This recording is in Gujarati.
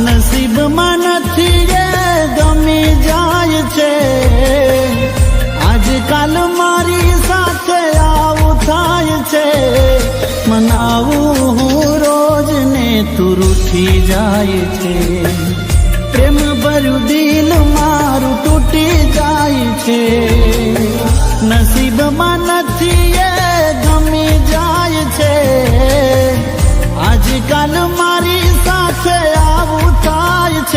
નસીબમાં નથી રે ગમી જાય છે આજકાલ મારી સાથે આવું થાય છે મનાવું હું રોજ ને તું રૂઠી જાય છે પ્રેમ ભર્યું દિલ મારું તૂટી જાય છે નસીબમાં નથી